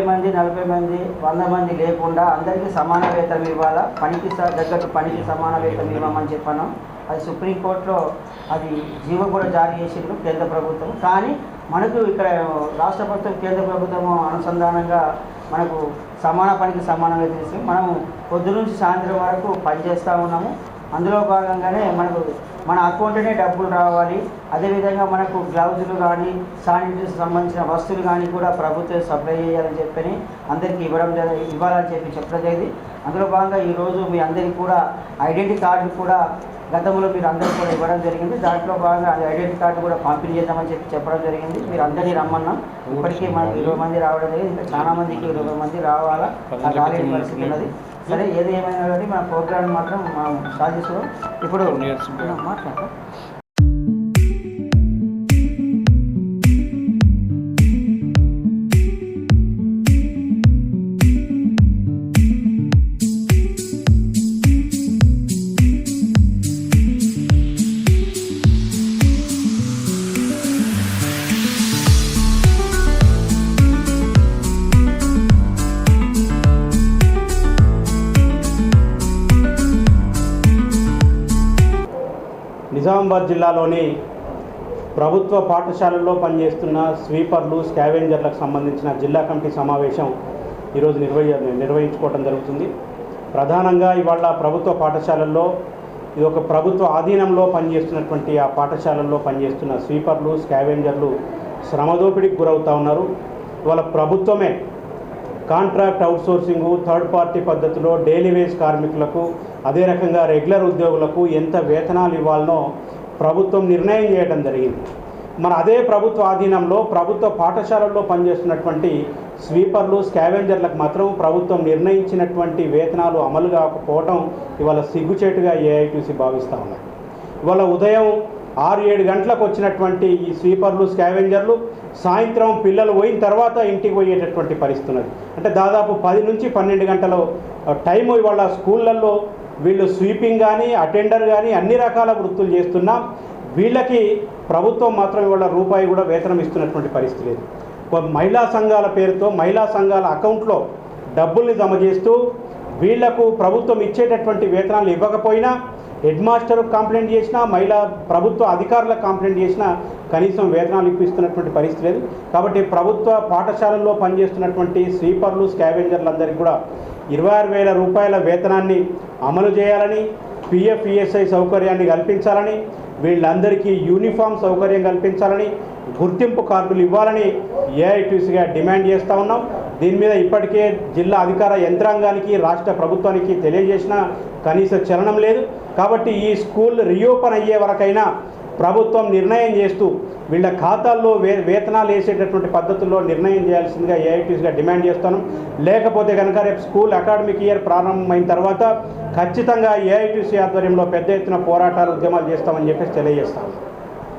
మంది 40 మంది 100 మంది లేకుండా అందరికీ సమాన వేతనం ఇవ్వాలా, పనికి తగ్గట్టు పనికి సమాన వేతనం ఇవ్వమని చెప్పాను. అది సుప్రీంకోర్టులో అది జీవో కూడా జారీ చేసిండ్రు కేంద్ర ప్రభుత్వం. కానీ మనకు ఇక్కడ రాష్ట్ర ప్రభుత్వం కేంద్ర ప్రభుత్వం అనుసంధానంగా మనకు సమాన పనికి సమాన వేతనం ఇస్తుంది. మనము పొద్దు నుంచి సాయంత్రం వరకు పనిచేస్తూ ఉన్నాము. అందులో భాగంగానే మనకు మన అకౌంట్నే డబ్బులు రావాలి. అదేవిధంగా మనకు గ్లౌజులు కానీ శానిటరీకి సంబంధించిన వస్తువులు కానీ కూడా ప్రభుత్వం సప్లై చేయాలని చెప్పని అందరికీ ఇవ్వాలని చెప్పడం జరిగింది. అందులో భాగంగా ఈరోజు మీ అందరికీ కూడా ఐడెంటిటీ కార్డు కూడా గతంలో మీరు అందరూ కూడా ఇవ్వడం జరిగింది. దాంట్లో భాగంగా ఐడెంటిటీ కార్డు కూడా పంపిణీ చేద్దామని చెప్పడం జరిగింది. మీరు అందరినీ రమ్మన్నాం. ఇప్పటికీ మనకు 20 మంది రావడం జరిగింది. ఇంకా చాలా మందికి 20 మంది రావాలా, రాలేని పరిస్థితి ఉన్నది. సరే, ఏది ఏమైనా కానీ మన ప్రోగ్రామ్ మాత్రం మనం సాధిస్తాం. ఇప్పుడు మాట్లాడతాం. నిజామాబాద్ జిల్లాలోని ప్రభుత్వ పాఠశాలల్లో పనిచేస్తున్న స్వీపర్లు, స్కావెంజర్లకు సంబంధించిన జిల్లా కమిటీ సమావేశం ఈరోజు నిర్వహించుకోవడం జరుగుతుంది. ప్రధానంగా ఇవాళ ప్రభుత్వ పాఠశాలల్లో ఇది ఒక ప్రభుత్వ ఆధీనంలో పనిచేస్తున్నటువంటి ఆ పాఠశాలల్లో పనిచేస్తున్న స్వీపర్లు, స్కావెంజర్లు శ్రమదోపిడికి గురవుతూ ఉన్నారు. ఇవాళ ప్రభుత్వమే కాంట్రాక్ట్ అవుట్సోర్సింగు, థర్డ్ పార్టీ పద్ధతిలో డైలీ వేజ్ కార్మికులకు, అదే రకంగా రెగ్యులర్ ఉద్యోగులకు ఎంత వేతనాలు ఇవ్వాలనో ప్రభుత్వం నిర్ణయం చేయడం జరిగింది. మరి అదే ప్రభుత్వ ఆధీనంలో ప్రభుత్వ పాఠశాలల్లో పనిచేస్తున్నటువంటి స్వీపర్లు, స్కావెంజర్లకు మాత్రం ప్రభుత్వం నిర్ణయించినటువంటి వేతనాలు అమలు కాకపోవడం ఇవాళ సిగ్గుచేటుగా ఏఐటీసీ భావిస్తూ ఉన్నారు. ఇవాళ ఉదయం 6-7 గంటలకు వచ్చినటువంటి ఈ స్వీపర్లు, స్కావెంజర్లు సాయంత్రం పిల్లలు పోయిన తర్వాత ఇంటికి పోయేటటువంటి పరిస్థితి ఉన్నది. అంటే దాదాపు 10 నుంచి 12 గంటల టైము ఇవాళ స్కూళ్ళల్లో వీళ్ళు స్వీపింగ్ కానీ, అటెండర్ కానీ అన్ని రకాల వృత్తులు చేస్తున్నాం. వీళ్ళకి ప్రభుత్వం మాత్రం ఇవాళ రూపాయి కూడా వేతనం ఇస్తున్నటువంటి పరిస్థితి లేదు. మహిళా సంఘాల పేరుతో మహిళా సంఘాల అకౌంట్లో డబ్బుల్ని జమ చేస్తూ వీళ్లకు ప్రభుత్వం ఇచ్చేటటువంటి వేతనాలు ఇవ్వకపోయినా, హెడ్ మాస్టర్ కంప్లైంట్ చేసినా, మహిళా ప్రభుత్వ అధికారులకు కంప్లైంట్ చేసినా కనీసం వేతనాలు ఇప్పిస్తున్నటువంటి పరిస్థితి లేదు. కాబట్టి ప్రభుత్వ పాఠశాలల్లో పనిచేస్తున్నటువంటి స్వీపర్లు, స్కావెంజర్లందరికీ కూడా 26,000 రూపాయల వేతనాన్ని అమలు చేయాలని, పిఎఫ్, ఈఎస్ఐ సౌకర్యాన్ని కల్పించాలని, వీళ్ళందరికీ యూనిఫామ్ సౌకర్యం కల్పించాలని, గుర్తింపు కార్డులు ఇవ్వాలని ఏఐటీసీగా డిమాండ్ చేస్తూ ఉన్నాం. దీని మీద ఇప్పటికే జిల్లా అధికార యంత్రాంగానికి, రాష్ట్ర ప్రభుత్వానికి తెలియజేసిన కనీస చలనం లేదు. కాబట్టి ఈ స్కూల్ రీఓపెన్ అయ్యే వరకైనా ప్రభుత్వం నిర్ణయం చేస్తూ వీళ్ళ ఖాతాల్లో వేతనాలు వేసేటటువంటి పద్ధతుల్లో నిర్ణయం చేయాల్సిందిగా ఏఐటీసీగా డిమాండ్ చేస్తాను. లేకపోతే కనుక రేపు స్కూల్ అకాడమిక్ ఇయర్ ప్రారంభమైన తర్వాత ఖచ్చితంగా ఏఐటీసీ ఆధ్వర్యంలో పెద్ద ఎత్తున పోరాటాలు, ఉద్యమాలు చేస్తామని చెప్పేసి తెలియజేస్తాను.